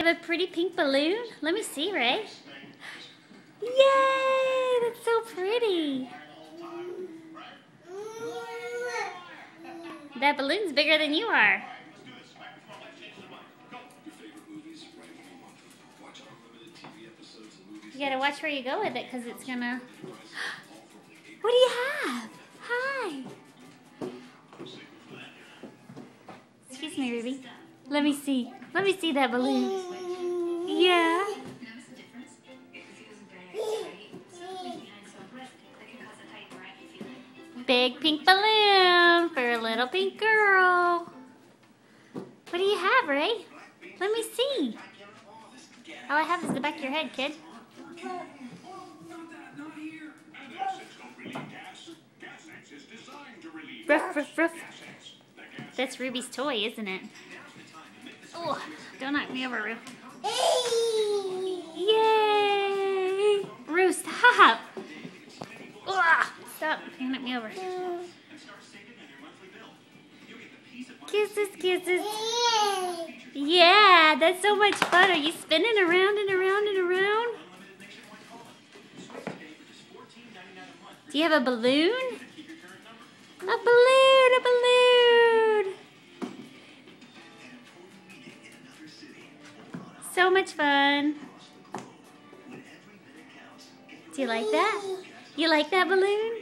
a pretty pink balloon? Let me see, Ray. Yay! That's so pretty. That balloon's bigger than you are. You gotta watch where you go with it because it's gonna... What do you have? Hi. Excuse me, Ruby. Let me see. Let me see that balloon. Yeah. Big pink balloon for a little pink girl. What do you have, Ray? Let me see. All I have is the back of your head, kid. Ruff, ruff, ruff. That's Ruby's toy, isn't it? Oh, don't knock me over, Roo. Yay! Roo, stop! Ugh, stop, you're knocking me over. Kisses, kisses. Yeah, that's so much fun. Are you spinning around and around and around? Do you have a balloon? A balloon, a balloon. So much fun. Do you like that? You like that balloon?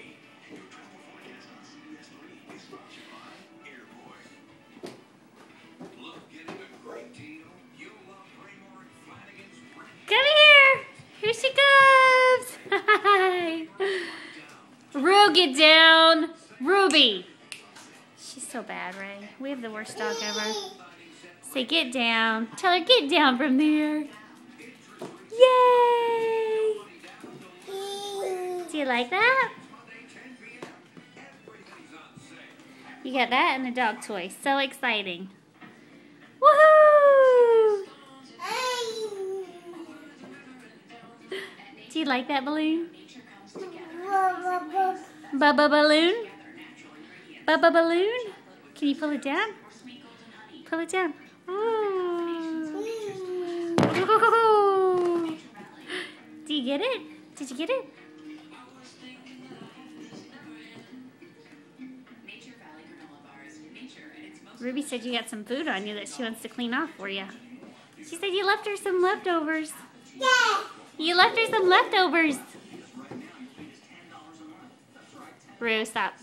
Come here. Here she comes. Hi. Roo, get down. Ruby. She's so bad, Ray. We have the worst dog ever. Say, get down. Tell her, get down from there. Yay! Do you like that? You got that and a dog toy. So exciting. Woohoo! Do you like that balloon? Bubba balloon? Bubba balloon? Can you pull it down? Pull it down. Ooh. Do you get it? Did you get it? Ruby said you got some food on you that she wants to clean off for you. She said you left her some leftovers. Yeah. You left her some leftovers. Roo, stop.